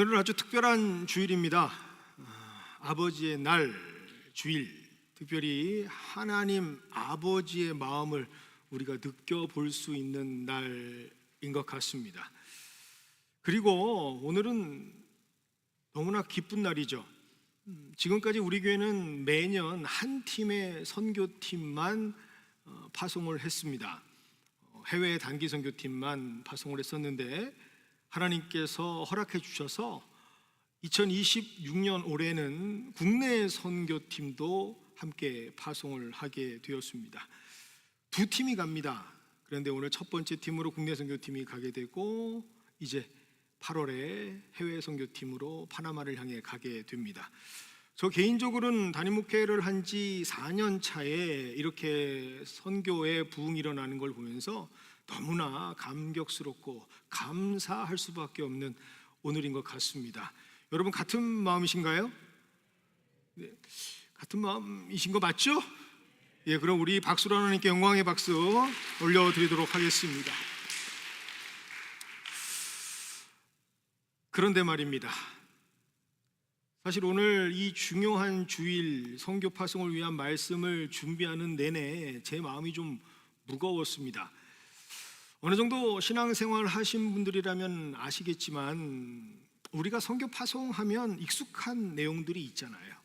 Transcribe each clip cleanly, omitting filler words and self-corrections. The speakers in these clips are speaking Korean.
오늘은 아주 특별한 주일입니다. 아버지의 날 주일, 특별히 하나님 아버지의 마음을 우리가 느껴볼 수 있는 날인 것 같습니다. 그리고 오늘은 너무나 기쁜 날이죠. 지금까지 우리 교회는 매년 한 팀의 선교팀만 파송을 했습니다. 해외 단기 선교팀만 파송을 했었는데 하나님께서 허락해 주셔서 2026년 올해는 국내 선교팀도 함께 파송을 하게 되었습니다. 두 팀이 갑니다. 그런데 오늘 첫 번째 팀으로 국내 선교팀이 가게 되고 이제 8월에 해외 선교팀으로 파나마를 향해 가게 됩니다. 저 개인적으로는 담임 목회를 한 지 4년 차에 이렇게 선교에 부흥이 일어나는 걸 보면서 너무나 감격스럽고 감사할 수밖에 없는 오늘인 것 같습니다. 여러분 같은 마음이신가요? 네, 같은 마음이신 거 맞죠? 예, 그럼 우리 박수로 하나님께 영광의 박수 올려드리도록 하겠습니다. 그런데 말입니다. 사실 오늘 이 중요한 주일 선교 파송을 위한 말씀을 준비하는 내내 제 마음이 좀 무거웠습니다. 어느 정도 신앙생활 하신 분들이라면 아시겠지만 우리가 선교 파송하면 익숙한 내용들이 있잖아요.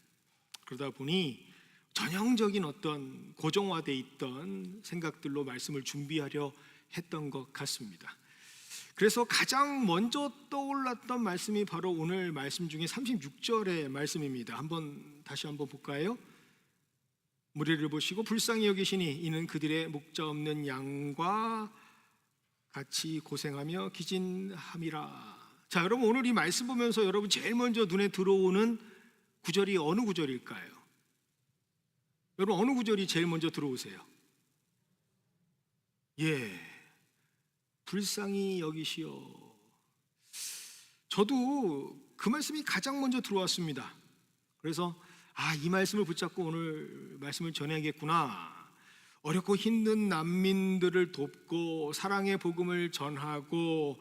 그러다 보니 전형적인 어떤 고정화되어 있던 생각들로 말씀을 준비하려 했던 것 같습니다. 그래서 가장 먼저 떠올랐던 말씀이 바로 오늘 말씀 중에 36절의 말씀입니다. 다시 한번 볼까요? 무리를 보시고 불쌍히 여기시니 이는 그들의 목자 없는 양과 같이 고생하며 기진함이라. 자, 여러분 오늘 이 말씀 보면서 여러분 제일 먼저 눈에 들어오는 구절이 어느 구절일까요? 여러분 어느 구절이 제일 먼저 들어오세요? 예, 불쌍히 여기시오. 저도 그 말씀이 가장 먼저 들어왔습니다. 그래서 이 말씀을 붙잡고 오늘 말씀을 전해야겠구나. 어렵고 힘든 난민들을 돕고 사랑의 복음을 전하고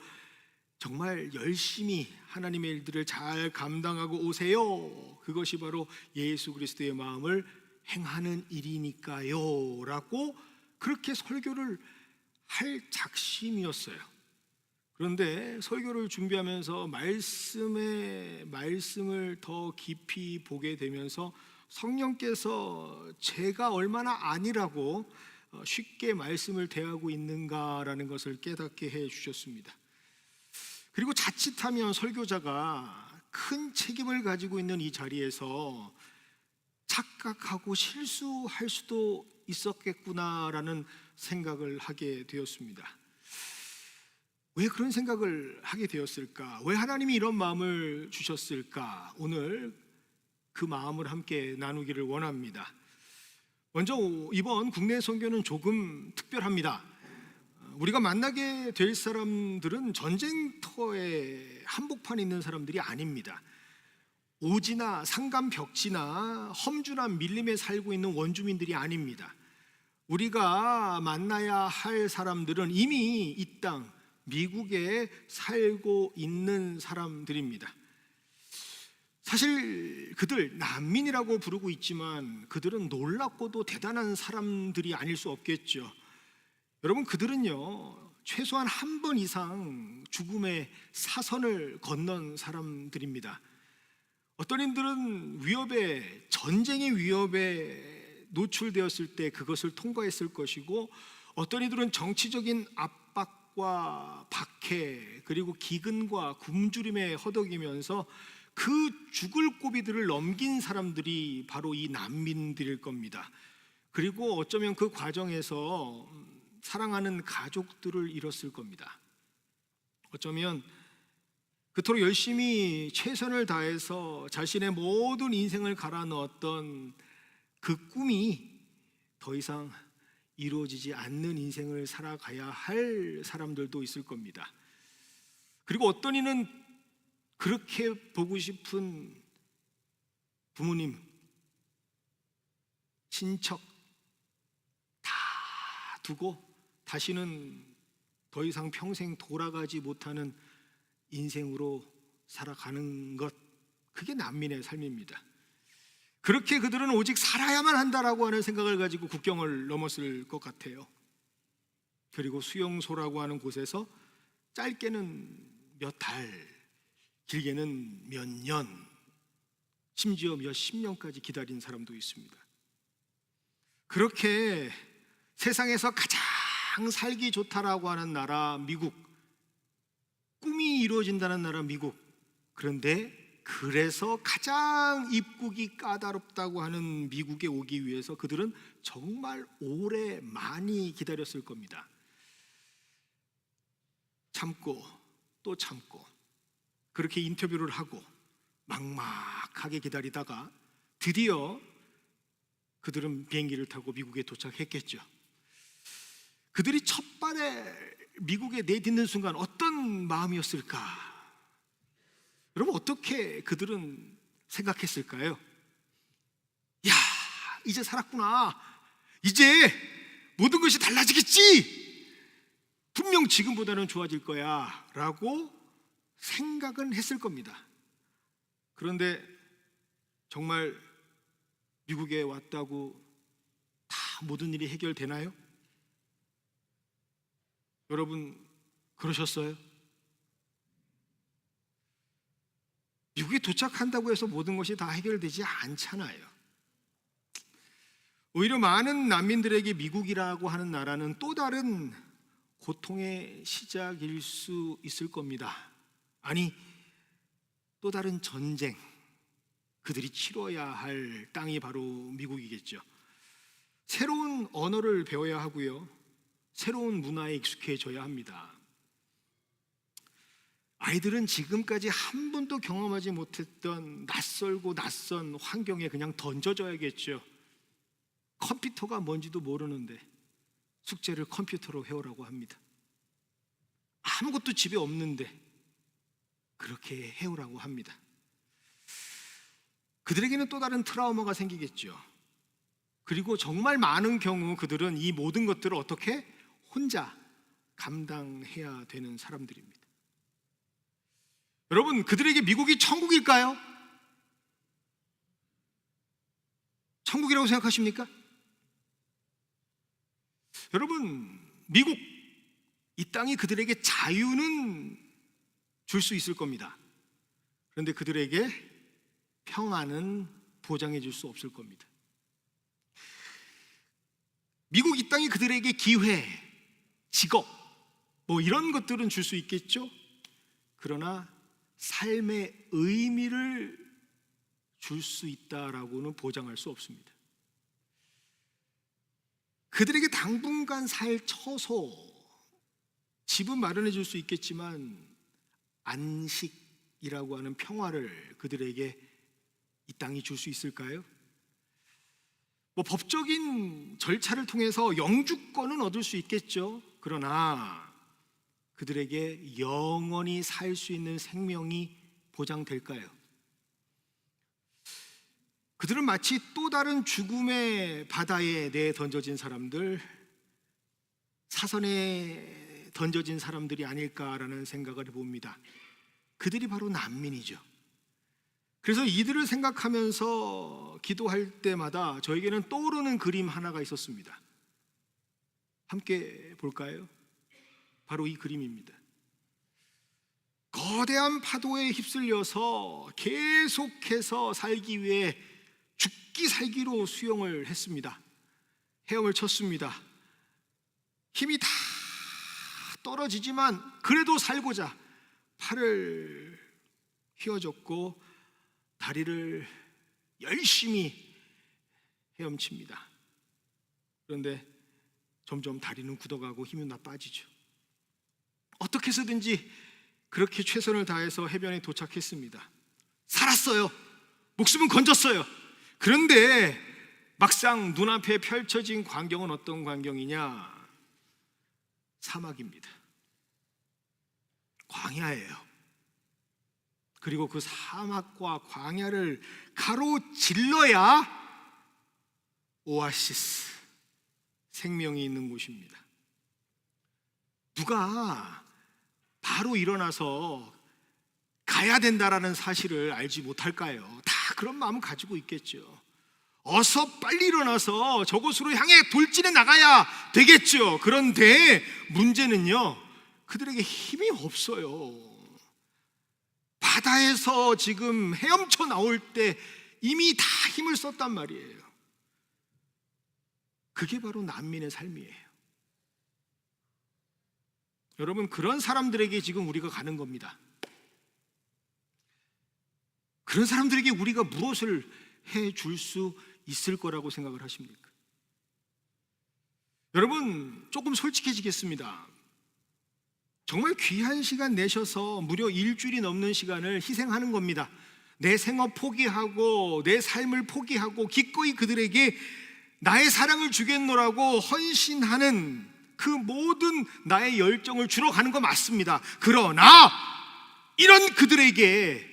정말 열심히 하나님의 일들을 잘 감당하고 오세요. 그것이 바로 예수 그리스도의 마음을 행하는 일이니까요 라고 그렇게 설교를 할 작심이었어요. 그런데 설교를 준비하면서 말씀을 더 깊이 보게 되면서 성령께서 제가 얼마나 아니라고 쉽게 말씀을 대하고 있는가라는 것을 깨닫게 해 주셨습니다. 그리고 자칫하면 설교자가 큰 책임을 가지고 있는 이 자리에서 착각하고 실수할 수도 있었겠구나라는 생각을 하게 되었습니다. 왜 그런 생각을 하게 되었을까? 왜 하나님이 이런 마음을 주셨을까? 오늘 그 마음을 함께 나누기를 원합니다. 먼저 이번 국내 선교는 조금 특별합니다. 우리가 만나게 될 사람들은 전쟁터에 한복판에 있는 사람들이 아닙니다. 오지나 상간벽지나 험준한 밀림에 살고 있는 원주민들이 아닙니다. 우리가 만나야 할 사람들은 이미 이 땅 미국에 살고 있는 사람들입니다. 사실 그들 난민이라고 부르고 있지만 그들은 놀랍고도 대단한 사람들이 아닐 수 없겠죠. 여러분 그들은요 최소한 한 번 이상 죽음의 사선을 건넌 사람들입니다. 어떤 이들은 전쟁의 위협에 노출되었을 때 그것을 통과했을 것이고 어떤 이들은 정치적인 압박과 박해 그리고 기근과 굶주림에 허덕이면서 그 죽을 고비들을 넘긴 사람들이 바로 이 난민들일 겁니다. 그리고 어쩌면 그 과정에서 사랑하는 가족들을 잃었을 겁니다. 어쩌면 그토록 열심히 최선을 다해서 자신의 모든 인생을 갈아 넣었던 그 꿈이 더 이상 이루어지지 않는 인생을 살아가야 할 사람들도 있을 겁니다. 그리고 어떤 이는 그렇게 보고 싶은 부모님, 친척 다 두고 다시는 더 이상 평생 돌아가지 못하는 인생으로 살아가는 것, 그게 난민의 삶입니다. 그렇게 그들은 오직 살아야만 한다라고 하는 생각을 가지고 국경을 넘었을 것 같아요. 그리고 수용소라고 하는 곳에서 짧게는 몇 달, 길게는 몇 년, 심지어 몇 십 년까지 기다린 사람도 있습니다. 그렇게 세상에서 가장 살기 좋다라고 하는 나라 미국, 꿈이 이루어진다는 나라 미국, 그런데 그래서 가장 입국이 까다롭다고 하는 미국에 오기 위해서 그들은 정말 오래 많이 기다렸을 겁니다. 참고 또 참고 그렇게 인터뷰를 하고 막막하게 기다리다가 드디어 그들은 비행기를 타고 미국에 도착했겠죠. 그들이 첫발에 미국에 내딛는 순간 어떤 마음이었을까? 여러분, 어떻게 그들은 생각했을까요? 야, 이제 살았구나. 이제 모든 것이 달라지겠지. 분명 지금보다는 좋아질 거야 라고 생각은 했을 겁니다. 그런데 정말 미국에 왔다고 다 모든 일이 해결되나요? 여러분, 그러셨어요? 미국에 도착한다고 해서 모든 것이 다 해결되지 않잖아요. 오히려 많은 난민들에게 미국이라고 하는 나라는 또 다른 고통의 시작일 수 있을 겁니다. 아니, 또 다른 전쟁, 그들이 치러야 할 땅이 바로 미국이겠죠. 새로운 언어를 배워야 하고요, 새로운 문화에 익숙해져야 합니다. 아이들은 지금까지 한 번도 경험하지 못했던 낯설고 낯선 환경에 그냥 던져져야겠죠. 컴퓨터가 뭔지도 모르는데 숙제를 컴퓨터로 해오라고 합니다. 아무것도 집에 없는데 그렇게 해오라고 합니다. 그들에게는 또 다른 트라우마가 생기겠죠. 그리고 정말 많은 경우 그들은 이 모든 것들을 어떻게 혼자 감당해야 되는 사람들입니다. 여러분, 그들에게 미국이 천국일까요? 천국이라고 생각하십니까? 여러분, 미국, 이 땅이 그들에게 자유는 줄 수 있을 겁니다. 그런데 그들에게 평안은 보장해 줄 수 없을 겁니다. 미국 이 땅이 그들에게 기회, 직업, 뭐 이런 것들은 줄 수 있겠죠? 그러나 삶의 의미를 줄 수 있다라고는 보장할 수 없습니다. 그들에게 당분간 살 처소, 집은 마련해 줄 수 있겠지만 안식이라고 하는 평화를 그들에게 이 땅이 줄 수 있을까요? 뭐 법적인 절차를 통해서 영주권은 얻을 수 있겠죠. 그러나 그들에게 영원히 살 수 있는 생명이 보장될까요? 그들은 마치 또 다른 죽음의 바다에 내던져진 사람들, 사선에 던져진 사람들이 아닐까라는 생각을 해봅니다. 그들이 바로 난민이죠. 그래서 이들을 생각하면서 기도할 때마다 저에게는 떠오르는 그림 하나가 있었습니다. 함께 볼까요? 바로 이 그림입니다. 거대한 파도에 휩쓸려서 계속해서 살기 위해 죽기 살기로 수영을 했습니다. 헤엄을 쳤습니다. 힘이 다 떨어지지만 그래도 살고자 팔을 휘어졌고 다리를 열심히 헤엄칩니다. 그런데 점점 다리는 굳어가고 힘은 다 빠지죠. 어떻게 해서든지 그렇게 최선을 다해서 해변에 도착했습니다. 살았어요. 목숨은 건졌어요. 그런데 막상 눈앞에 펼쳐진 광경은 어떤 광경이냐? 사막입니다. 광야예요. 그리고 그 사막과 광야를 가로질러야 오아시스, 생명이 있는 곳입니다. 누가 바로 일어나서 가야 된다라는 사실을 알지 못할까요? 다 그런 마음을 가지고 있겠죠. 어서 빨리 일어나서 저곳으로 향해 돌진해 나가야 되겠죠. 그런데 문제는요, 그들에게 힘이 없어요. 바다에서 지금 헤엄쳐 나올 때 이미 다 힘을 썼단 말이에요. 그게 바로 난민의 삶이에요. 여러분, 그런 사람들에게 지금 우리가 가는 겁니다. 그런 사람들에게 우리가 무엇을 해줄 수 있을 거라고 생각을 하십니까? 여러분, 조금 솔직해지겠습니다. 정말 귀한 시간 내셔서 무려 일주일이 넘는 시간을 희생하는 겁니다. 내 생업 포기하고 내 삶을 포기하고 기꺼이 그들에게 나의 사랑을 주겠노라고 헌신하는 그 모든 나의 열정을 주러 가는 거 맞습니다. 그러나 이런 그들에게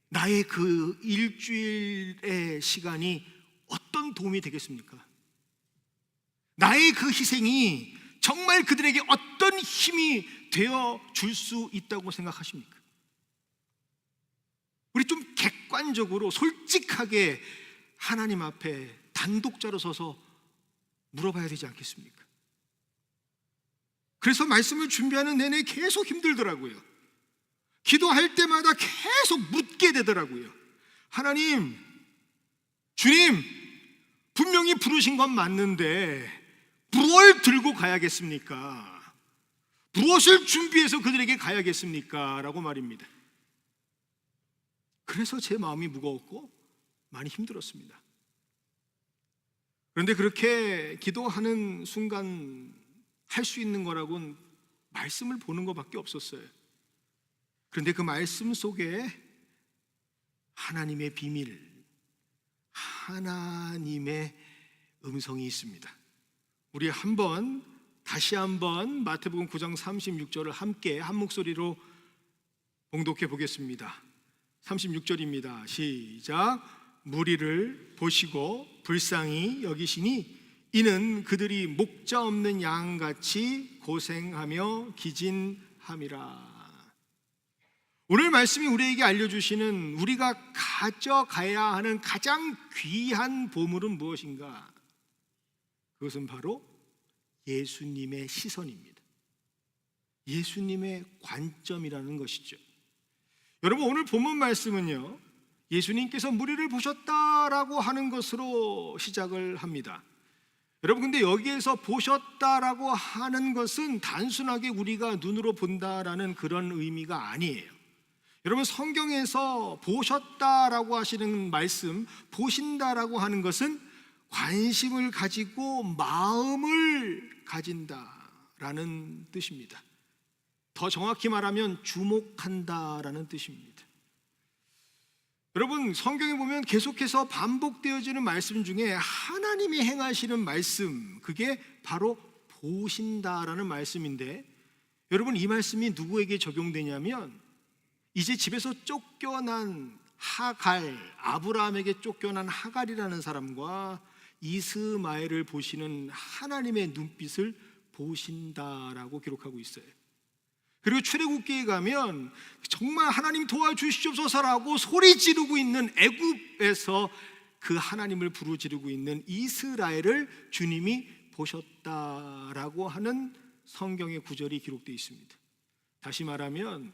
나의 그 일주일의 시간이 어떤 도움이 되겠습니까? 나의 그 희생이 정말 그들에게 어떤 힘이 되어 줄 수 있다고 생각하십니까? 우리 좀 객관적으로 솔직하게 하나님 앞에 단독자로 서서 물어봐야 되지 않겠습니까? 그래서 말씀을 준비하는 내내 계속 힘들더라고요. 기도할 때마다 계속 묻게 되더라고요. 하나님, 주님, 분명히 부르신 건 맞는데 무엇을 들고 가야겠습니까? 무엇을 준비해서 그들에게 가야겠습니까? 라고 말입니다. 그래서 제 마음이 무거웠고 많이 힘들었습니다. 그런데 그렇게 기도하는 순간 할 수 있는 거라고는 말씀을 보는 것밖에 없었어요. 그런데 그 말씀 속에 하나님의 비밀, 하나님의 음성이 있습니다. 우리 다시 한번 마태복음 9장 36절을 함께 한 목소리로 봉독해 보겠습니다. 36절입니다. 시작. 무리를 보시고 불쌍히 여기시니 이는 그들이 목자 없는 양같이 고생하며 기진함이라. 오늘 말씀이 우리에게 알려주시는 우리가 가져가야 하는 가장 귀한 보물은 무엇인가? 그것은 바로 예수님의 시선입니다. 예수님의 관점이라는 것이죠. 여러분, 오늘 본문 말씀은요, 예수님께서 무리를 보셨다라고 하는 것으로 시작을 합니다. 여러분, 근데 여기에서 보셨다라고 하는 것은 단순하게 우리가 눈으로 본다라는 그런 의미가 아니에요. 여러분, 성경에서 보셨다라고 하시는 말씀, 보신다라고 하는 것은 관심을 가지고 마음을 가진다라는 뜻입니다. 더 정확히 말하면 주목한다라는 뜻입니다. 여러분, 성경에 보면 계속해서 반복되어지는 말씀 중에 하나님이 행하시는 말씀, 그게 바로 보신다라는 말씀인데, 여러분, 이 말씀이 누구에게 적용되냐면 이제 집에서 쫓겨난 하갈, 아브라함에게 쫓겨난 하갈이라는 사람과 이스마엘을 보시는 하나님의 눈빛을 보신다라고 기록하고 있어요. 그리고 출애굽기에 가면 정말 하나님 도와주시옵소서라고 소리 지르고 있는 애굽에서 그 하나님을 부르짖고 있는 이스라엘을 주님이 보셨다라고 하는 성경의 구절이 기록되어 있습니다. 다시 말하면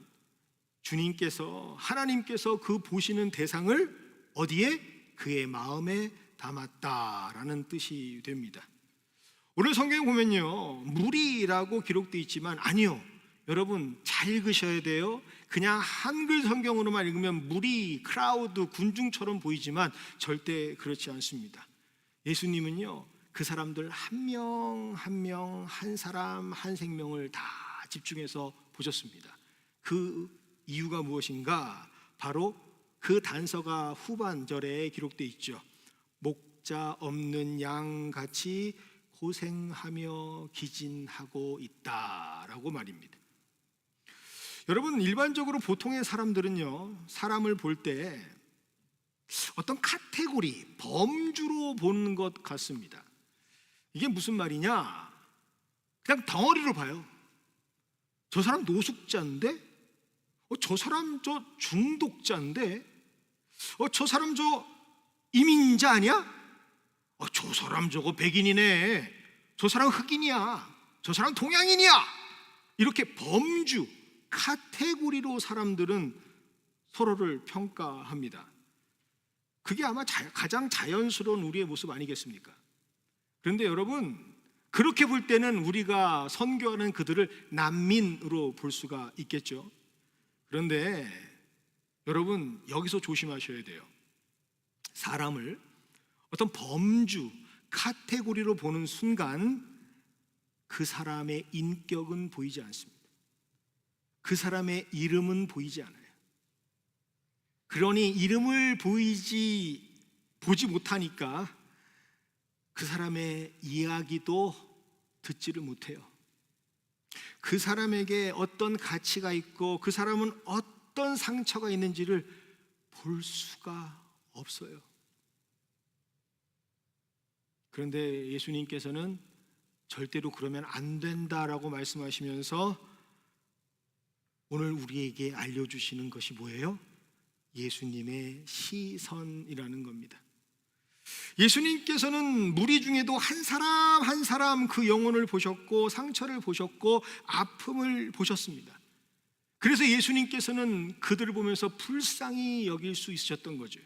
하나님께서 그 보시는 대상을 어디에? 그의 마음에 담았다라는 뜻이 됩니다. 오늘 성경에 보면요, 무리라고 기록되어 있지만 아니요, 여러분 잘 읽으셔야 돼요. 그냥 한글 성경으로만 읽으면 무리, 크라우드, 군중처럼 보이지만 절대 그렇지 않습니다. 예수님은요, 그 사람들 한 명 한 명, 한 사람 한 생명을 다 집중해서 보셨습니다. 그 이유가 무엇인가? 바로 그 단서가 후반절에 기록되어 있죠. 목자 없는 양같이 고생하며 기진하고 있다라고 말입니다. 여러분, 일반적으로 보통의 사람들은요, 사람을 볼 때 어떤 카테고리, 범주로 보는 것 같습니다. 이게 무슨 말이냐? 그냥 덩어리로 봐요. 저 사람 노숙자인데? 저 사람 저 중독자인데, 저 사람 저 이민자 아니야? 저 사람 저거 백인이네, 저 사람 흑인이야, 저 사람 동양인이야. 이렇게 범주, 카테고리로 사람들은 서로를 평가합니다. 그게 아마 가장 자연스러운 우리의 모습 아니겠습니까? 그런데 여러분, 그렇게 볼 때는 우리가 선교하는 그들을 난민으로 볼 수가 있겠죠. 그런데 여러분, 여기서 조심하셔야 돼요. 사람을 어떤 범주, 카테고리로 보는 순간 그 사람의 인격은 보이지 않습니다. 그 사람의 이름은 보이지 않아요. 그러니 이름을 보지 못하니까 그 사람의 이야기도 듣지를 못해요. 그 사람에게 어떤 가치가 있고 그 사람은 어떤 상처가 있는지를 볼 수가 없어요. 그런데 예수님께서는 절대로 그러면 안 된다라고 말씀하시면서 오늘 우리에게 알려주시는 것이 뭐예요? 예수님의 시선이라는 겁니다. 예수님께서는 무리 중에도 한 사람 한 사람 그 영혼을 보셨고 상처를 보셨고 아픔을 보셨습니다. 그래서 예수님께서는 그들을 보면서 불쌍히 여길 수 있으셨던 거죠.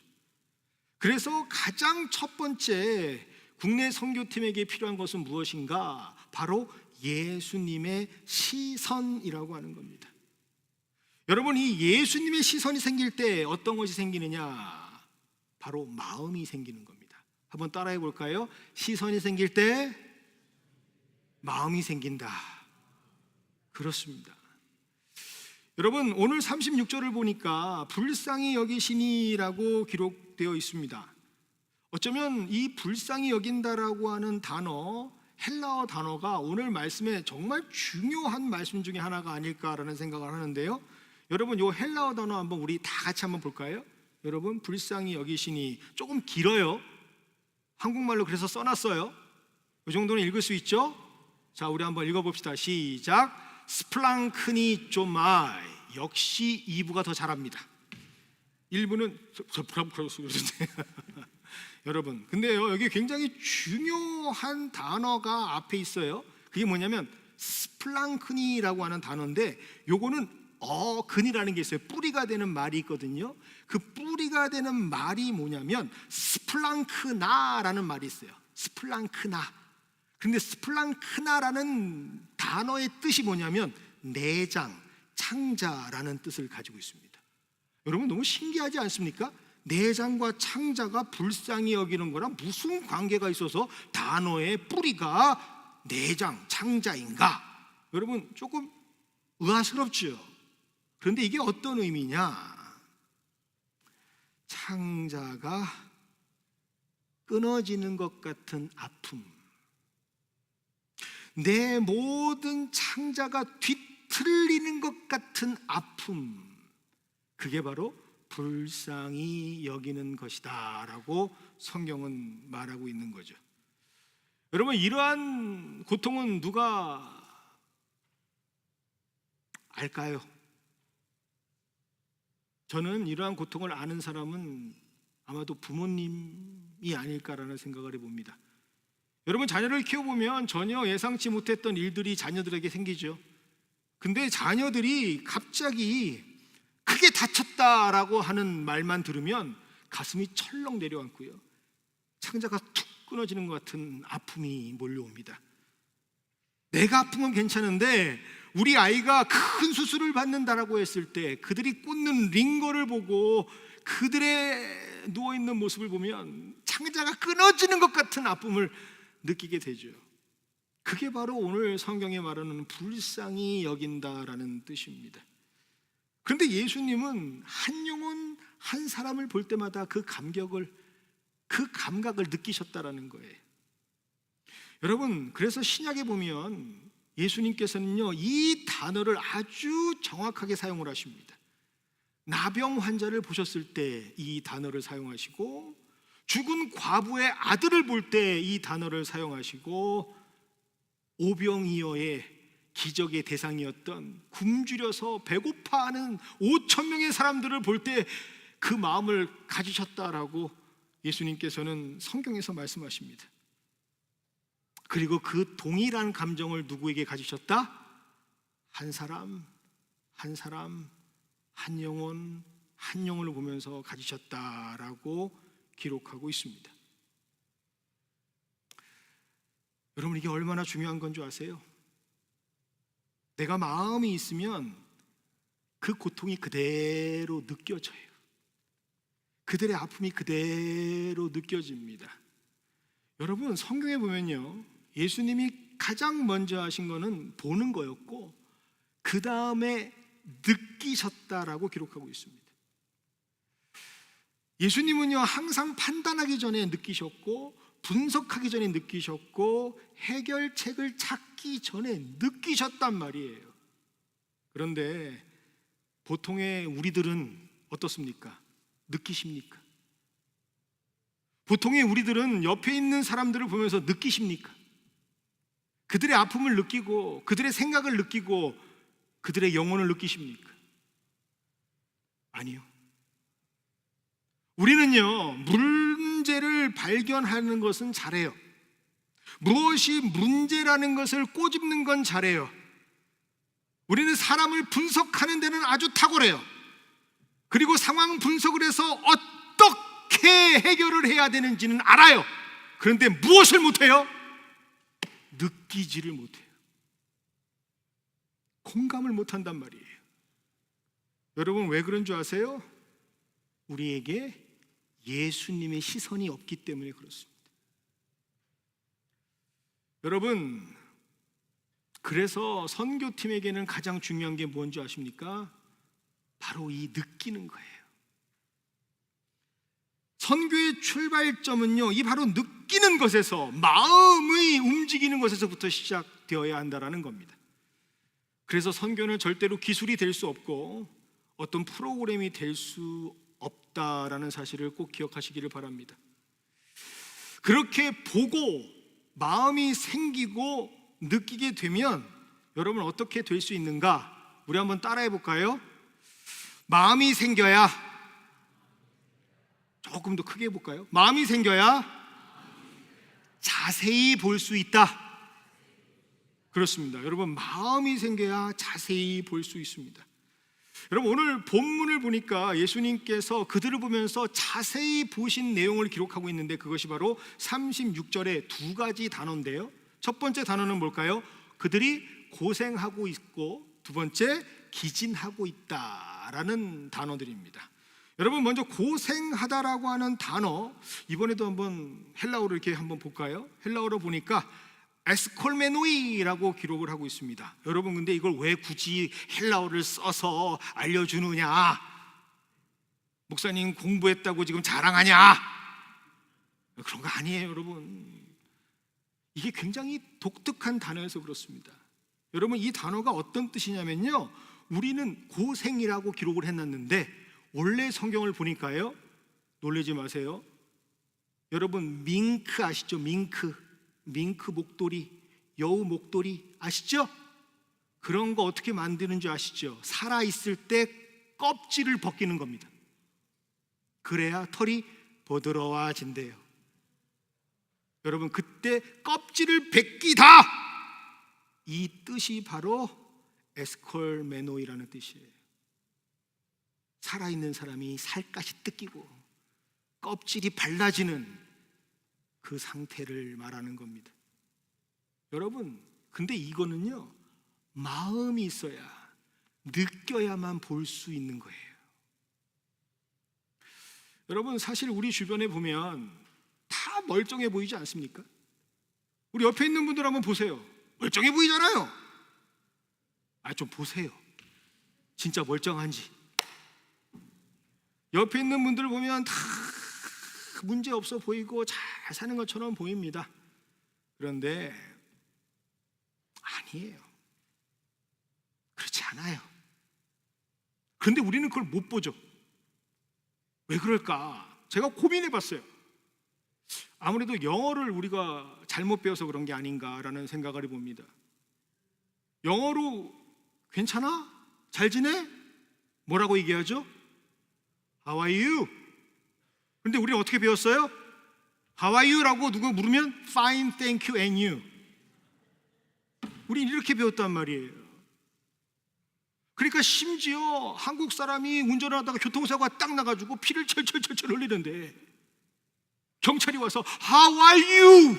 그래서 가장 첫 번째 국내 선교팀에게 필요한 것은 무엇인가? 바로 예수님의 시선이라고 하는 겁니다. 여러분, 이 예수님의 시선이 생길 때 어떤 것이 생기느냐? 바로 마음이 생기는 겁니다. 한번 따라해 볼까요? 시선이 생길 때 마음이 생긴다. 그렇습니다. 여러분, 오늘 36절을 보니까 불쌍히 여기시니라고 기록되어 있습니다. 어쩌면 이 불쌍히 여긴다라고 하는 단어, 헬라어 단어가 오늘 말씀에 정말 중요한 말씀 중에 하나가 아닐까라는 생각을 하는데요. 여러분, 이 헬라어 단어 한번 우리 다 같이 한번 볼까요? 여러분, 불쌍히 여기시니 조금 길어요. 한국말로 그래서 써놨어요. 이 정도는 읽을 수 있죠? 자, 우리 한번 읽어봅시다. 시작. 스플랑크니 쪼마이. 역시 2부가 더 잘합니다. 1부는 여러분, 근데요, 여기 굉장히 중요한 단어가 앞에 있어요. 그게 뭐냐면 스플랑크니라고 하는 단어인데, 요거는 근이라는 게 있어요. 뿌리가 되는 말이 있거든요. 그 뿌리가 되는 말이 뭐냐면 스플랑크나라는 말이 있어요. 스플랑크나. 근데 스플랑크나라는 단어의 뜻이 뭐냐면 내장, 창자라는 뜻을 가지고 있습니다. 여러분, 너무 신기하지 않습니까? 내장과 창자가 불쌍히 여기는 거랑 무슨 관계가 있어서 단어의 뿌리가 내장, 창자인가? 여러분, 조금 의아스럽죠? 그런데 이게 어떤 의미냐? 창자가 끊어지는 것 같은 아픔, 내 모든 창자가 뒤틀리는 것 같은 아픔, 그게 바로 불쌍히 여기는 것이다 라고 성경은 말하고 있는 거죠. 여러분, 이러한 고통은 누가 알까요? 저는 이러한 고통을 아는 사람은 아마도 부모님이 아닐까라는 생각을 해봅니다. 여러분, 자녀를 키워보면 전혀 예상치 못했던 일들이 자녀들에게 생기죠. 근데 자녀들이 갑자기 크게 다쳤다라고 하는 말만 들으면 가슴이 철렁 내려앉고요, 창자가 툭 끊어지는 것 같은 아픔이 몰려옵니다. 내가 아픈 건 괜찮은데 우리 아이가 큰 수술을 받는다라고 했을 때 그들이 꽂는 링거를 보고 그들의 누워있는 모습을 보면 창자가 끊어지는 것 같은 아픔을 느끼게 되죠. 그게 바로 오늘 성경에 말하는 불쌍히 여긴다라는 뜻입니다. 그런데 예수님은 한 영혼 한 사람을 볼 때마다 그 감각을 느끼셨다라는 거예요. 여러분, 그래서 신약에 보면 예수님께서는요, 이 단어를 아주 정확하게 사용을 하십니다. 나병 환자를 보셨을 때 이 단어를 사용하시고, 죽은 과부의 아들을 볼 때 이 단어를 사용하시고, 오병이어의 기적의 대상이었던 굶주려서 배고파하는 5천 명의 사람들을 볼 때 그 마음을 가지셨다라고 예수님께서는 성경에서 말씀하십니다. 그리고 그 동일한 감정을 누구에게 가지셨다? 한 사람, 한 사람, 한 영혼, 한 영혼을 보면서 가지셨다라고 기록하고 있습니다. 여러분, 이게 얼마나 중요한 건 줄 아세요? 내가 마음이 있으면 그 고통이 그대로 느껴져요. 그들의 아픔이 그대로 느껴집니다. 여러분, 성경에 보면요, 예수님이 가장 먼저 하신 거는 보는 거였고 그 다음에 느끼셨다라고 기록하고 있습니다. 예수님은요, 항상 판단하기 전에 느끼셨고 분석하기 전에 느끼셨고 해결책을 찾기 전에 느끼셨단 말이에요. 그런데 보통의 우리들은 어떻습니까? 느끼십니까? 보통의 우리들은 옆에 있는 사람들을 보면서 느끼십니까? 그들의 아픔을 느끼고 그들의 생각을 느끼고 그들의 영혼을 느끼십니까? 아니요. 우리는요, 문제를 발견하는 것은 잘해요. 무엇이 문제라는 것을 꼬집는 건 잘해요. 우리는 사람을 분석하는 데는 아주 탁월해요. 그리고 상황 분석을 해서 어떻게 해결을 해야 되는지는 알아요. 그런데 무엇을 못해요? 느끼지를 못해요. 공감을 못한단 말이에요. 여러분, 왜 그런 줄 아세요? 우리에게 예수님의 시선이 없기 때문에 그렇습니다. 여러분, 그래서 선교팀에게는 가장 중요한 게 뭔지 아십니까? 바로 이 느끼는 거예요. 선교의 출발점은요, 이 바로 느끼는 것에서, 마음의 움직이는 것에서부터 시작되어야 한다는 겁니다. 그래서 선교는 절대로 기술이 될 수 없고 어떤 프로그램이 될 수 없다라는 사실을 꼭 기억하시기를 바랍니다. 그렇게 보고 마음이 생기고 느끼게 되면 여러분 어떻게 될 수 있는가? 우리 한번 따라해 볼까요? 마음이 생겨야, 조금 더 크게 해볼까요? 마음이 생겨야 자세히 볼 수 있다. 그렇습니다. 여러분, 마음이 생겨야 자세히 볼 수 있습니다. 여러분, 오늘 본문을 보니까 예수님께서 그들을 보면서 자세히 보신 내용을 기록하고 있는데 그것이 바로 36절에 두 가지 단어인데요. 첫 번째 단어는 뭘까요? 그들이 고생하고 있고, 두 번째 기진하고 있다라는 단어들입니다. 여러분, 먼저 고생하다라고 하는 단어, 이번에도 한번 헬라어로 이렇게 한번 볼까요? 헬라어로 보니까 에스콜메노이라고 기록을 하고 있습니다. 여러분, 근데 이걸 왜 굳이 헬라어를 써서 알려주느냐? 목사님 공부했다고 지금 자랑하냐? 그런 거 아니에요, 여러분. 이게 굉장히 독특한 단어여서 그렇습니다. 여러분, 이 단어가 어떤 뜻이냐면요, 우리는 고생이라고 기록을 해놨는데 원래 성경을 보니까요, 놀라지 마세요. 여러분, 밍크 아시죠? 밍크 목도리, 여우 목도리 아시죠? 그런 거 어떻게 만드는 줄 아시죠? 살아있을 때 껍질을 벗기는 겁니다. 그래야 털이 부드러워진대요. 여러분, 그때 껍질을 벗기다, 이 뜻이 바로 에스콜메노이라는 뜻이에요. 살아있는 사람이 살갗이 뜯기고 껍질이 발라지는 그 상태를 말하는 겁니다. 여러분, 근데 이거는요, 마음이 있어야, 느껴야만 볼 수 있는 거예요. 여러분, 사실 우리 주변에 보면 다 멀쩡해 보이지 않습니까? 우리 옆에 있는 분들 한번 보세요. 멀쩡해 보이잖아요. 좀 보세요. 진짜 멀쩡한지. 옆에 있는 분들 보면 다 문제 없어 보이고 잘 사는 것처럼 보입니다. 그런데 아니에요. 그렇지 않아요. 그런데 우리는 그걸 못 보죠. 왜 그럴까? 제가 고민해 봤어요. 아무래도 영어를 우리가 잘못 배워서 그런 게 아닌가라는 생각을 해봅니다. 영어로 괜찮아? 잘 지내? 뭐라고 얘기하죠? How are you? 근데 우리는 어떻게 배웠어요? How are you? 라고 누가 물으면 Fine, thank you, and you. 우리는 이렇게 배웠단 말이에요. 그러니까 심지어 한국 사람이 운전을 하다가 교통사고가 딱 나가지고 피를 철철철철 흘리는데 경찰이 와서 How are you?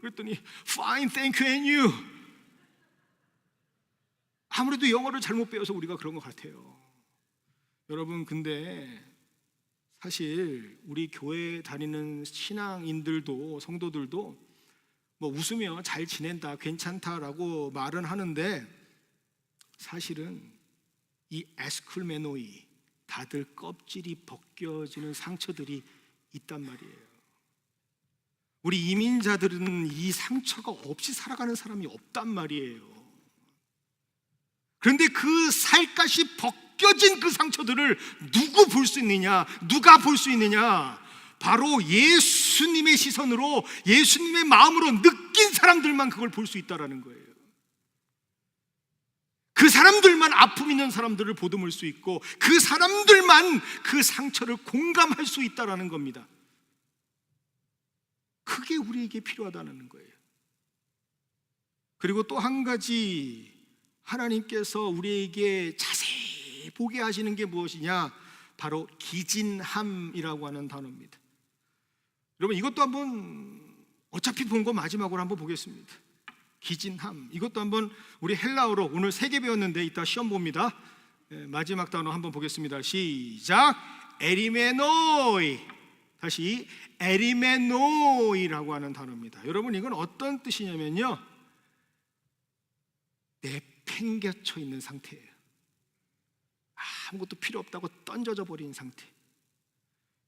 그랬더니 Fine, thank you, and you. 아무래도 영어를 잘못 배워서 우리가 그런 것 같아요. 여러분, 근데 사실 우리 교회 다니는 신앙인들도, 성도들도 뭐 웃으며 잘 지낸다, 괜찮다라고 말은 하는데 사실은 이 에스쿨메노이, 다들 껍질이 벗겨지는 상처들이 있단 말이에요. 우리 이민자들은 이 상처가 없이 살아가는 사람이 없단 말이에요. 그런데 그 살갗이 벗겨진 그 상처들을 누구 볼 수 있느냐? 누가 볼 수 있느냐? 바로 예수님의 시선으로, 예수님의 마음으로 느낀 사람들만 그걸 볼 수 있다라는 거예요. 그 사람들만 아픔 있는 사람들을 보듬을 수 있고, 그 사람들만 그 상처를 공감할 수 있다라는 겁니다. 그게 우리에게 필요하다는 거예요. 그리고 또 한 가지, 하나님께서 우리에게 자세히 보게 하시는 게 무엇이냐? 바로 기진함이라고 하는 단어입니다. 여러분, 이것도 한번 어차피 본 거 마지막으로 한번 보겠습니다. 기진함, 이것도 한번 우리 헬라어로 오늘 3개 배웠는데 이따 시험 봅니다. 마지막 단어 한번 보겠습니다. 시작. 에리메노이. 다시 에리메노이라고 하는 단어입니다. 여러분, 이건 어떤 뜻이냐면요, 내팽개쳐 있는 상태예요. 아무것도 필요 없다고 던져져 버린 상태.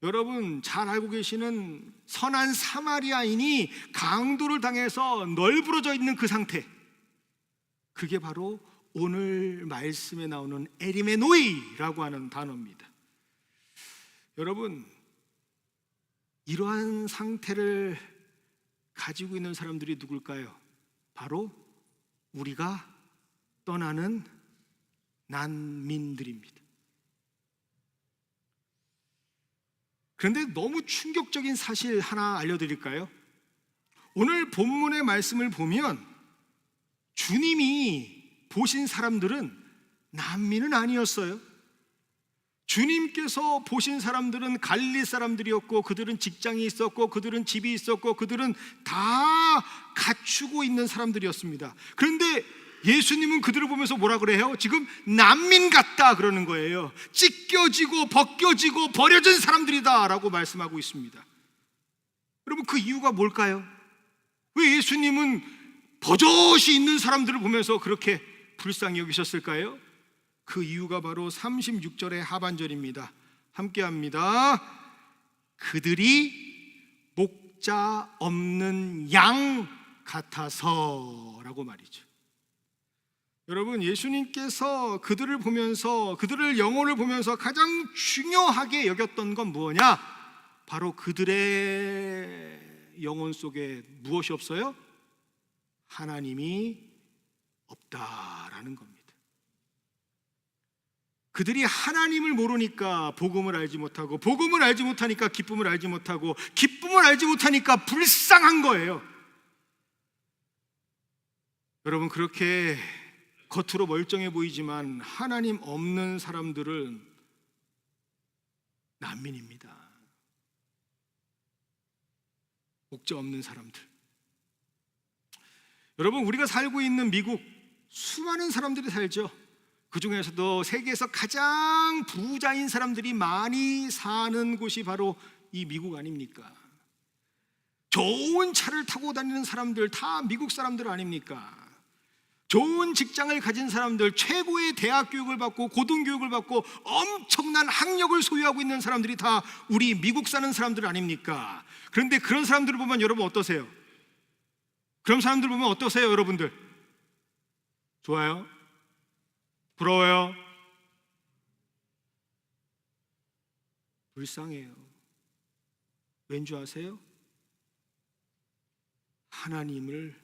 여러분 잘 알고 계시는 선한 사마리아인이 강도를 당해서 널브러져 있는 그 상태, 그게 바로 오늘 말씀에 나오는 에리메노이라고 하는 단어입니다. 여러분, 이러한 상태를 가지고 있는 사람들이 누굴까요? 바로 우리가 떠나는 난민들입니다. 그런데 너무 충격적인 사실 하나 알려드릴까요? 오늘 본문의 말씀을 보면 주님이 보신 사람들은 난민은 아니었어요. 주님께서 보신 사람들은 갈릴리 사람들이었고, 그들은 직장이 있었고, 그들은 집이 있었고, 그들은 다 갖추고 있는 사람들이었습니다. 그런데 예수님은 그들을 보면서 뭐라 그래요? 지금 난민 같다 그러는 거예요. 찢겨지고 벗겨지고 버려진 사람들이다 라고 말씀하고 있습니다. 여러분, 그 이유가 뭘까요? 왜 예수님은 버젓이 있는 사람들을 보면서 그렇게 불쌍히 여기셨을까요? 그 이유가 바로 36절의 하반절입니다. 함께 합니다. 그들이 목자 없는 양 같아서 라고 말이죠. 여러분, 예수님께서 그들을 보면서, 그들을 영혼을 보면서 가장 중요하게 여겼던 건 뭐냐? 바로 그들의 영혼 속에 무엇이 없어요? 하나님이 없다라는 겁니다. 그들이 하나님을 모르니까 복음을 알지 못하고, 복음을 알지 못하니까 기쁨을 알지 못하고, 기쁨을 알지 못하니까 불쌍한 거예요. 여러분, 그렇게 겉으로 멀쩡해 보이지만 하나님 없는 사람들은 난민입니다. 목자 없는 사람들. 여러분, 우리가 살고 있는 미국, 수많은 사람들이 살죠. 그 중에서도 세계에서 가장 부자인 사람들이 많이 사는 곳이 바로 이 미국 아닙니까? 좋은 차를 타고 다니는 사람들 다 미국 사람들 아닙니까? 좋은 직장을 가진 사람들, 최고의 대학 교육을 받고 고등교육을 받고 엄청난 학력을 소유하고 있는 사람들이 다 우리 미국 사는 사람들 아닙니까? 그런데 그런 사람들을 보면 여러분 어떠세요? 그런 사람들 보면 어떠세요, 여러분들? 좋아요? 부러워요? 불쌍해요. 왠 줄 아세요? 하나님을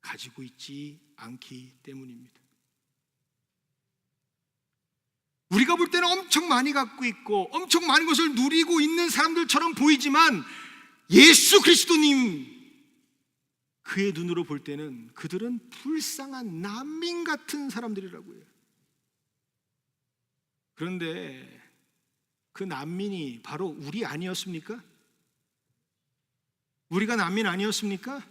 가지고 있지 않기 때문입니다. 우리가 볼 때는 엄청 많이 갖고 있고 엄청 많은 것을 누리고 있는 사람들처럼 보이지만 예수 그리스도님, 그의 눈으로 볼 때는 그들은 불쌍한 난민 같은 사람들이라고 해요. 그런데 그 난민이 바로 우리 아니었습니까? 우리가 난민 아니었습니까?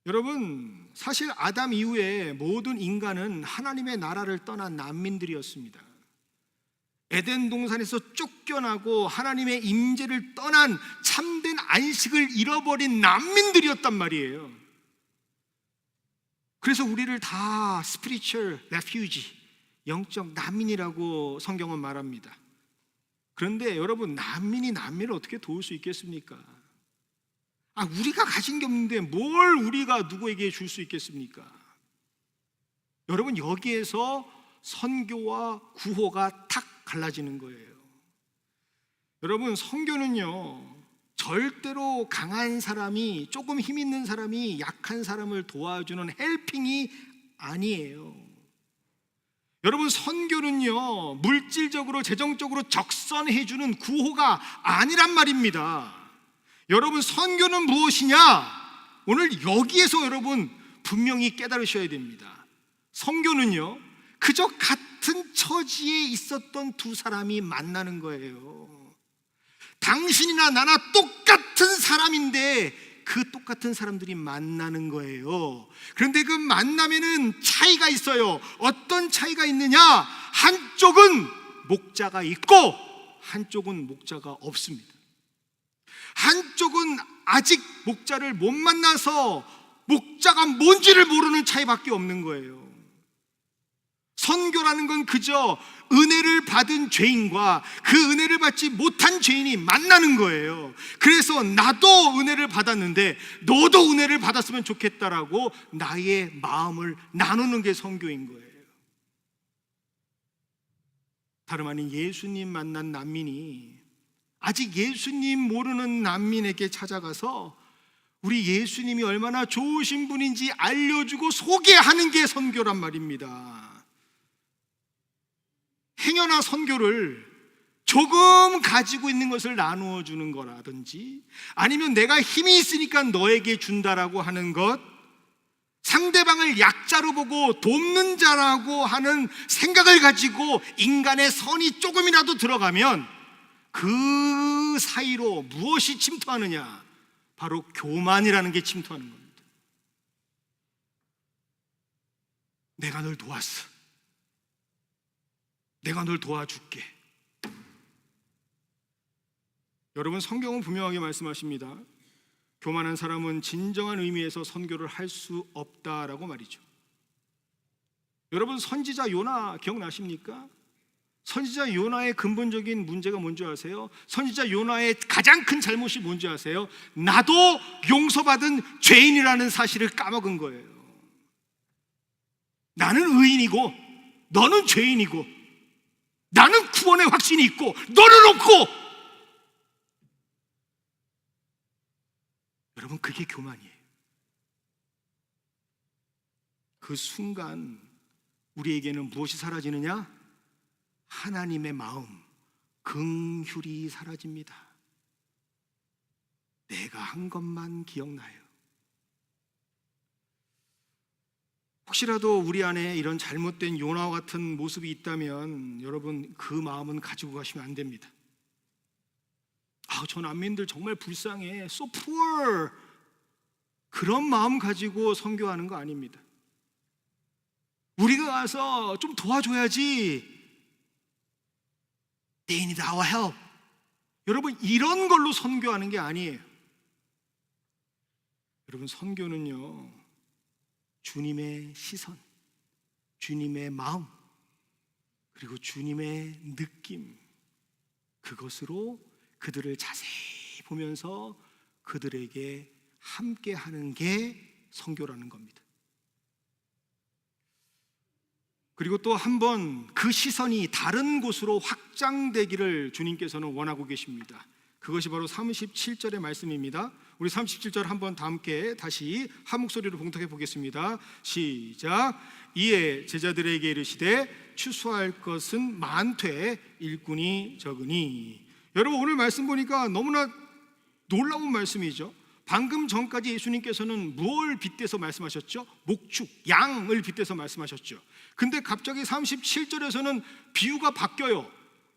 여러분, 사실 아담 이후에 모든 인간은 하나님의 나라를 떠난 난민들이었습니다. 에덴 동산에서 쫓겨나고 하나님의 임재를 떠난 참된 안식을 잃어버린 난민들이었단 말이에요. 그래서 우리를 다 spiritual refugee, 영적 난민이라고 성경은 말합니다. 그런데 여러분, 난민이 난민을 어떻게 도울 수 있겠습니까? 우리가 가진 게 없는데 뭘 우리가 누구에게 줄 수 있겠습니까? 여러분, 여기에서 선교와 구호가 탁 갈라지는 거예요. 여러분, 선교는요, 절대로 강한 사람이, 조금 힘 있는 사람이 약한 사람을 도와주는 헬핑이 아니에요. 여러분, 선교는요, 물질적으로 재정적으로 적선해주는 구호가 아니란 말입니다. 여러분, 선교는 무엇이냐? 오늘 여기에서 여러분 분명히 깨달으셔야 됩니다. 선교는요, 그저 같은 처지에 있었던 두 사람이 만나는 거예요. 당신이나 나나 똑같은 사람인데 그 똑같은 사람들이 만나는 거예요. 그런데 그 만남에는 차이가 있어요. 어떤 차이가 있느냐? 한쪽은 목자가 있고 한쪽은 목자가 없습니다. 한쪽은 아직 목자를 못 만나서 목자가 뭔지를 모르는 차이밖에 없는 거예요. 선교라는 건 그저 은혜를 받은 죄인과 그 은혜를 받지 못한 죄인이 만나는 거예요. 그래서 나도 은혜를 받았는데 너도 은혜를 받았으면 좋겠다라고 나의 마음을 나누는 게 선교인 거예요. 다름 아닌 예수님 만난 난민이 아직 예수님 모르는 난민에게 찾아가서 우리 예수님이 얼마나 좋으신 분인지 알려주고 소개하는 게 선교란 말입니다. 행여나 선교를 조금 가지고 있는 것을 나누어 주는 거라든지, 아니면 내가 힘이 있으니까 너에게 준다라고 하는 것, 상대방을 약자로 보고 돕는 자라고 하는 생각을 가지고 인간의 선이 조금이라도 들어가면 그 사이로 무엇이 침투하느냐? 바로 교만이라는 게 침투하는 겁니다. 내가 널 도왔어, 내가 널 도와줄게. 여러분, 성경은 분명하게 말씀하십니다. 교만한 사람은 진정한 의미에서 선교를 할 수 없다라고 말이죠. 여러분, 선지자 요나 기억나십니까? 선지자 요나의 근본적인 문제가 뭔지 아세요? 선지자 요나의 가장 큰 잘못이 뭔지 아세요? 나도 용서받은 죄인이라는 사실을 까먹은 거예요. 나는 의인이고 너는 죄인이고, 나는 구원의 확신이 있고 너는 없고. 여러분, 그게 교만이에요. 그 순간 우리에게는 무엇이 사라지느냐? 하나님의 마음, 긍휼이 사라집니다. 내가 한 것만 기억나요. 혹시라도 우리 안에 이런 잘못된 요나와 같은 모습이 있다면 여러분, 그 마음은 가지고 가시면 안 됩니다. 저 난민들 정말 불쌍해, so poor, 그런 마음 가지고 선교하는 거 아닙니다. 우리가 가서 좀 도와줘야지, they need our help, 여러분, 이런 걸로 선교하는 게 아니에요. 여러분, 선교는요, 주님의 시선, 주님의 마음, 그리고 주님의 느낌, 그것으로 그들을 자세히 보면서 그들에게 함께 하는 게 선교라는 겁니다. 그리고 또 한 번 그 시선이 다른 곳으로 확장되기를 주님께서는 원하고 계십니다. 그것이 바로 37절의 말씀입니다. 우리 37절 한번 다 함께 다시 한 목소리로 봉독해 보겠습니다. 시작. 이에 제자들에게 이르시되 추수할 것은 많되 일꾼이 적으니. 여러분, 오늘 말씀 보니까 너무나 놀라운 말씀이죠. 방금 전까지 예수님께서는 무엇을 빗대서 말씀하셨죠? 목축, 양을 빗대서 말씀하셨죠. 근데 갑자기 37절에서는 비유가 바뀌어요.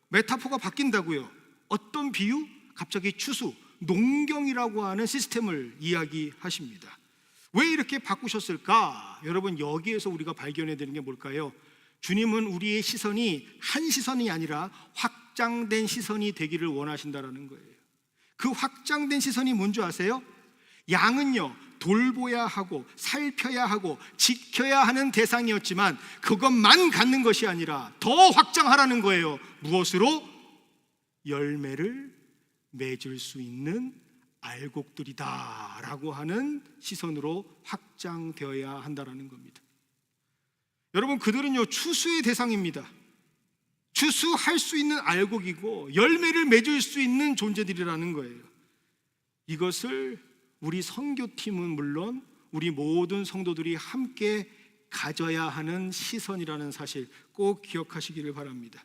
메타포가 바뀐다고요. 어떤 비유? 갑자기 추수, 농경이라고 하는 시스템을 이야기하십니다. 왜 이렇게 바꾸셨을까? 여러분, 여기에서 우리가 발견해야 되는 게 뭘까요? 주님은 우리의 시선이 한 시선이 아니라 확장된 시선이 되기를 원하신다라는 거예요. 그 확장된 시선이 뭔지 아세요? 양은요, 돌보야 하고 살펴야 하고 지켜야 하는 대상이었지만 그것만 갖는 것이 아니라 더 확장하라는 거예요. 무엇으로? 열매를 맺을 수 있는 알곡들이다 라고 하는 시선으로 확장되어야 한다라는 겁니다. 여러분, 그들은요 추수의 대상입니다. 추수할 수 있는 알곡이고 열매를 맺을 수 있는 존재들이라는 거예요. 이것을 우리 선교팀은 물론 우리 모든 성도들이 함께 가져야 하는 시선이라는 사실 꼭 기억하시기를 바랍니다.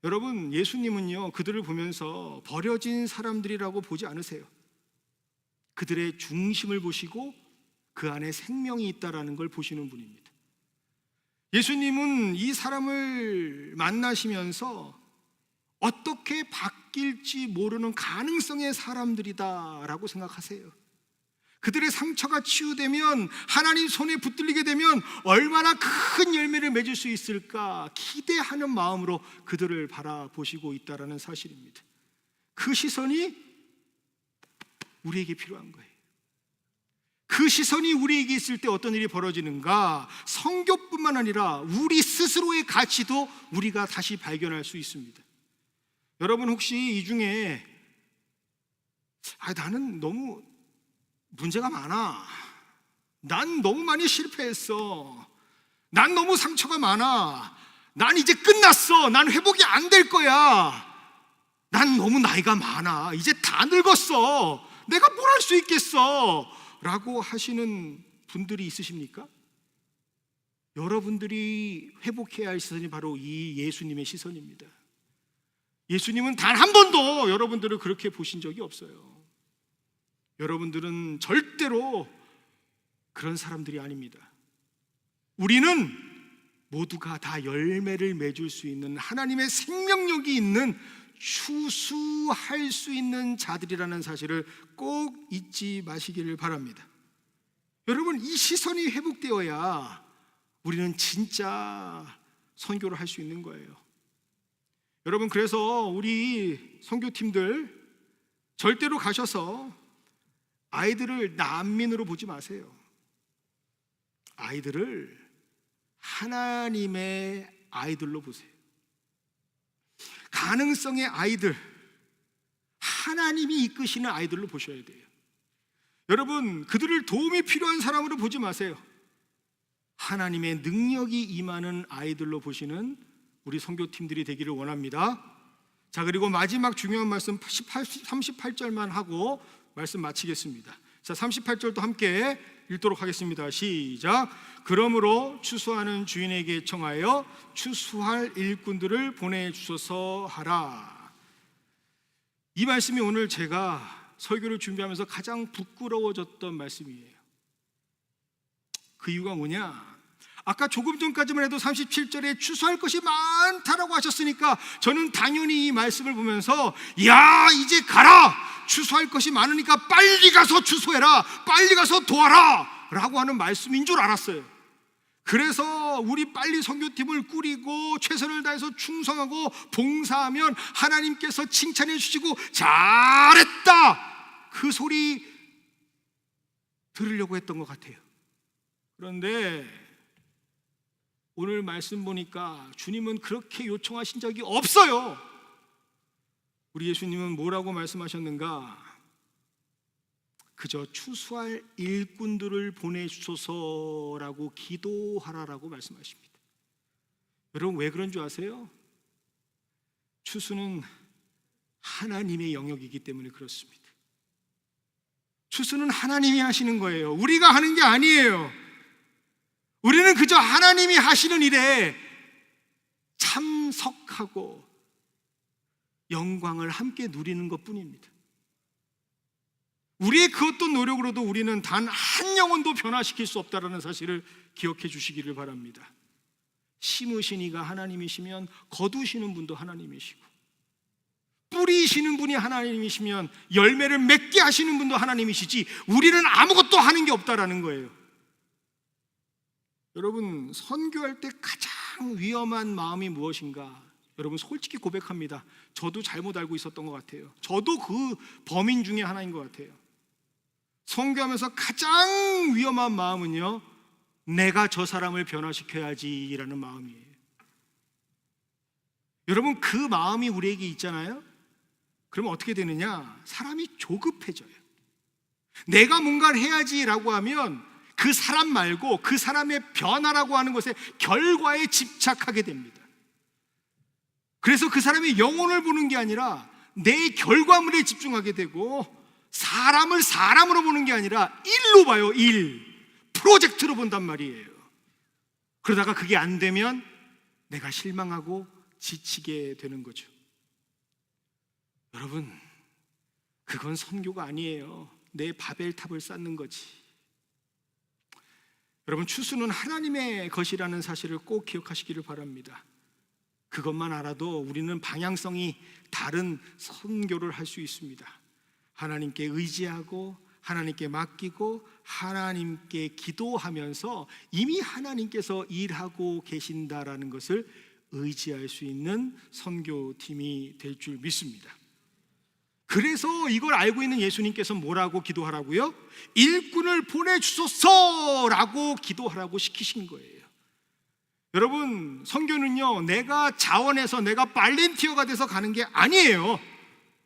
여러분, 예수님은요 그들을 보면서 버려진 사람들이라고 보지 않으세요. 그들의 중심을 보시고 그 안에 생명이 있다라는 걸 보시는 분입니다. 예수님은 이 사람을 만나시면서 어떻게 바뀔지 모르는 가능성의 사람들이다라고 생각하세요. 그들의 상처가 치유되면, 하나님 손에 붙들리게 되면 얼마나 큰 열매를 맺을 수 있을까 기대하는 마음으로 그들을 바라보시고 있다는 사실입니다. 그 시선이 우리에게 필요한 거예요. 그 시선이 우리에게 있을 때 어떤 일이 벌어지는가? 성교뿐만 아니라 우리 스스로의 가치도 우리가 다시 발견할 수 있습니다. 여러분, 혹시 이 중에 나는 너무 문제가 많아, 난 너무 많이 실패했어, 난 너무 상처가 많아, 난 이제 끝났어, 난 회복이 안 될 거야, 난 너무 나이가 많아, 이제 다 늙었어, 내가 뭘 할 수 있겠어 라고 하시는 분들이 있으십니까? 여러분들이 회복해야 할 시선이 바로 이 예수님의 시선입니다. 예수님은 단 한 번도 여러분들을 그렇게 보신 적이 없어요. 여러분들은 절대로 그런 사람들이 아닙니다. 우리는 모두가 다 열매를 맺을 수 있는 하나님의 생명력이 있는 추수할 수 있는 자들이라는 사실을 꼭 잊지 마시기를 바랍니다. 여러분, 이 시선이 회복되어야 우리는 진짜 선교를 할 수 있는 거예요. 여러분, 그래서 우리 선교팀들 절대로 가셔서 아이들을 난민으로 보지 마세요. 아이들을 하나님의 아이들로 보세요. 가능성의 아이들, 하나님이 이끄시는 아이들로 보셔야 돼요. 여러분, 그들을 도움이 필요한 사람으로 보지 마세요. 하나님의 능력이 임하는 아이들로 보시는 우리 선교팀들이 되기를 원합니다. 자, 그리고 마지막 중요한 말씀 38절만 하고 말씀 마치겠습니다. 자, 38절도 함께 읽도록 하겠습니다. 시작. 그러므로 추수하는 주인에게 청하여 추수할 일꾼들을 보내주소서 하라. 이 말씀이 오늘 제가 설교를 준비하면서 가장 부끄러워졌던 말씀이에요. 그 이유가 뭐냐? 아까 조금 전까지만 해도 37절에 추수할 것이 많다라고 하셨으니까 저는 당연히 이 말씀을 보면서 야, 이제 가라, 추수할 것이 많으니까 빨리 가서 추수해라, 빨리 가서 도와라 라고 하는 말씀인 줄 알았어요. 그래서 우리 빨리 선교팀을 꾸리고 최선을 다해서 충성하고 봉사하면 하나님께서 칭찬해 주시고 잘했다, 그 소리 들으려고 했던 것 같아요. 그런데 오늘 말씀 보니까 주님은 그렇게 요청하신 적이 없어요. 우리 예수님은 뭐라고 말씀하셨는가? 그저 추수할 일꾼들을 보내주소서라고 기도하라라고 말씀하십니다. 여러분, 왜 그런 줄 아세요? 추수는 하나님의 영역이기 때문에 그렇습니다. 추수는 하나님이 하시는 거예요. 우리가 하는 게 아니에요. 우리는 그저 하나님이 하시는 일에 참석하고 영광을 함께 누리는 것뿐입니다. 우리의 그 어떤 노력으로도 우리는 단 한 영혼도 변화시킬 수 없다는 사실을 기억해 주시기를 바랍니다. 심으신 이가 하나님이시면 거두시는 분도 하나님이시고, 뿌리시는 분이 하나님이시면 열매를 맺게 하시는 분도 하나님이시지, 우리는 아무것도 하는 게 없다라는 거예요. 여러분, 선교할 때 가장 위험한 마음이 무엇인가? 여러분, 솔직히 고백합니다. 저도 잘못 알고 있었던 것 같아요. 저도 그 범인 중에 하나인 것 같아요. 선교하면서 가장 위험한 마음은요, 내가 저 사람을 변화시켜야지라는 마음이에요. 여러분, 그 마음이 우리에게 있잖아요. 그러면 어떻게 되느냐? 사람이 조급해져요. 내가 뭔가를 해야지라고 하면 그 사람 말고 그 사람의 변화라고 하는 것에 결과에 집착하게 됩니다. 그래서 그 사람의 영혼을 보는 게 아니라 내 결과물에 집중하게 되고, 사람을 사람으로 보는 게 아니라 일로 봐요. 프로젝트로 본단 말이에요. 그러다가 그게 안 되면 내가 실망하고 지치게 되는 거죠. 여러분, 그건 선교가 아니에요. 내 바벨탑을 쌓는 거지. 여러분, 추수는 하나님의 것이라는 사실을 꼭 기억하시기를 바랍니다. 그것만 알아도 우리는 방향성이 다른 선교를 할 수 있습니다. 하나님께 의지하고 하나님께 맡기고 하나님께 기도하면서 이미 하나님께서 일하고 계신다라는 것을 의지할 수 있는 선교팀이 될 줄 믿습니다. 그래서 이걸 알고 있는 예수님께서 뭐라고 기도하라고요? 일꾼을 보내주소서라고 기도하라고 시키신 거예요. 여러분, 선교는요, 내가 자원해서 내가 발렌티어가 돼서 가는 게 아니에요.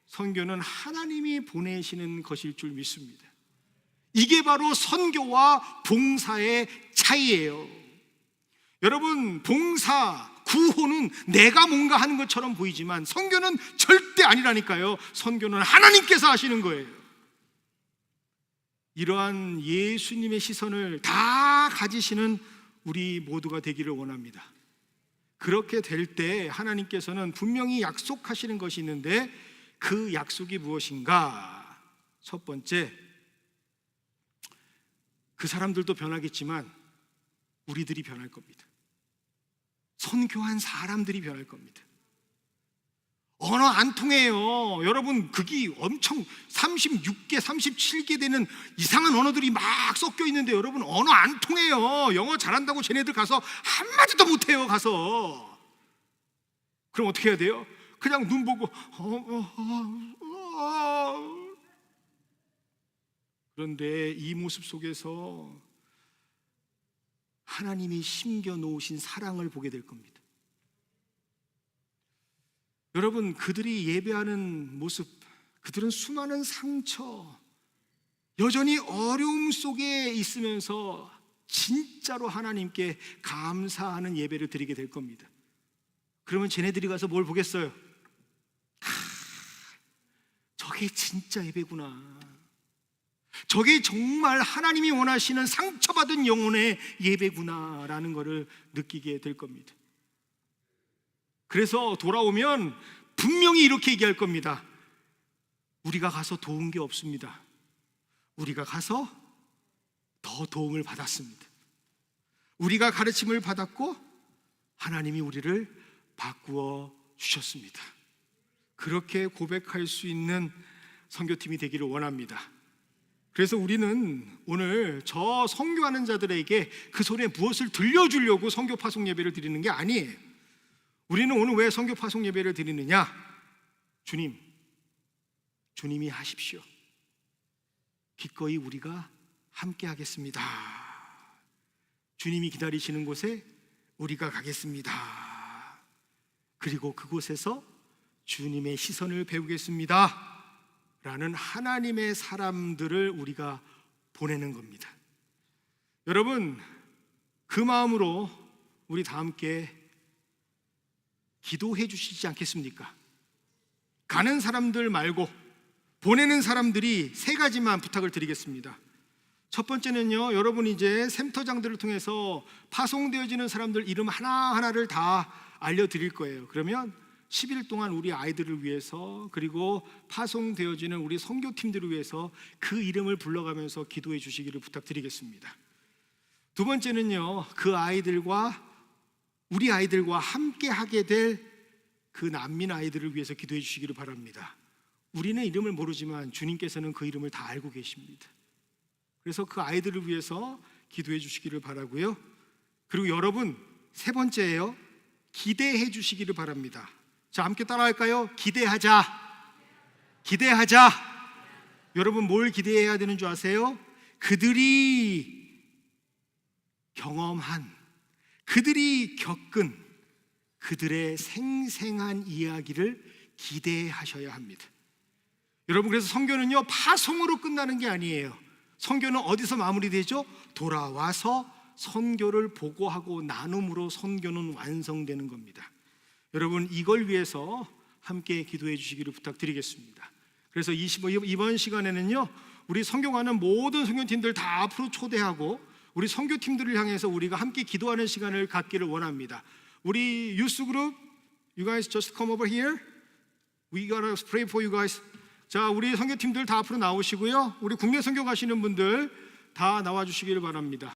선교는 하나님이 보내시는 것일 줄 믿습니다. 이게 바로 선교와 봉사의 차이예요. 여러분, 봉사, 구호는 내가 뭔가 하는 것처럼 보이지만 선교는 절대 아니라니까요. 선교는 하나님께서 하시는 거예요. 이러한 예수님의 시선을 다 가지시는 우리 모두가 되기를 원합니다. 그렇게 될 때 하나님께서는 분명히 약속하시는 것이 있는데, 그 약속이 무엇인가? 첫 번째, 그 사람들도 변하겠지만 우리들이 변할 겁니다. 선교한 사람들이 변할 겁니다. 언어 안 통해요. 여러분, 그게 엄청 36개, 37개 되는 이상한 언어들이 막 섞여 있는데, 여러분, 언어 안 통해요. 영어 잘한다고 쟤네들 가서 한마디도 못해요. 가서. 그럼 어떻게 해야 돼요? 그냥 눈 보고 그런데 이 모습 속에서 하나님이 심겨 놓으신 사랑을 보게 될 겁니다. 여러분, 그들이 예배하는 모습, 그들은 수많은 상처, 여전히 어려움 속에 있으면서 진짜로 하나님께 감사하는 예배를 드리게 될 겁니다. 그러면 쟤네들이 가서 뭘 보겠어요? 저게 진짜 예배구나. 저게 정말 하나님이 원하시는 상처받은 영혼의 예배구나라는 것을 느끼게 될 겁니다. 그래서 돌아오면 분명히 이렇게 얘기할 겁니다. 우리가 가서 도운 게 없습니다. 우리가 가서 더 도움을 받았습니다. 우리가 가르침을 받았고 하나님이 우리를 바꾸어 주셨습니다. 그렇게 고백할 수 있는 선교팀이 되기를 원합니다. 그래서 우리는 오늘 저 선교하는 자들에게 그 소리에 무엇을 들려주려고 선교 파송 예배를 드리는 게 아니에요. 우리는 오늘 왜 선교 파송 예배를 드리느냐? 주님이 하십시오. 기꺼이 우리가 함께 하겠습니다. 주님이 기다리시는 곳에 우리가 가겠습니다. 그리고 그곳에서 주님의 시선을 배우겠습니다 라는 하나님의 사람들을 우리가 보내는 겁니다. 여러분, 그 마음으로 우리 다 함께 기도해 주시지 않겠습니까? 가는 사람들 말고 보내는 사람들이 세 가지만 부탁을 드리겠습니다. 첫 번째는요, 여러분이 이제 센터장들을 통해서 파송되어지는 사람들 이름 하나하나를 다 알려드릴 거예요. 그러면 10일 동안 우리 아이들을 위해서, 그리고 파송되어지는 우리 선교팀들을 위해서 그 이름을 불러가면서 기도해 주시기를 부탁드리겠습니다. 두 번째는요, 그 아이들과 우리 아이들과 함께 하게 될 그 난민 아이들을 위해서 기도해 주시기를 바랍니다. 우리는 이름을 모르지만 주님께서는 그 이름을 다 알고 계십니다. 그래서 그 아이들을 위해서 기도해 주시기를 바라고요. 그리고 여러분, 세 번째예요. 기대해 주시기를 바랍니다. 자, 함께 따라할까요? 기대하자. 기대하자. 여러분, 뭘 기대해야 되는 줄 아세요? 그들이 경험한, 그들이 겪은 그들의 생생한 이야기를 기대하셔야 합니다. 여러분, 그래서 선교는요, 파송으로 끝나는 게 아니에요. 선교는 어디서 마무리되죠? 돌아와서 선교를 보고하고 나눔으로 선교는 완성되는 겁니다. 여러분, 이걸 위해서 함께 기도해 주시기를 부탁드리겠습니다. 그래서 이번 시간에는요, 우리 선교가는 모든 선교팀들 다 앞으로 초대하고 우리 선교팀들을 향해서 우리가 함께 기도하는 시간을 갖기를 원합니다. 우리 유스 그룹, you guys just come over here. We gotta pray for you guys. 자, 우리 선교팀들 다 앞으로 나오시고요. 우리 국내 선교 가시는 분들 다 나와 주시기를 바랍니다.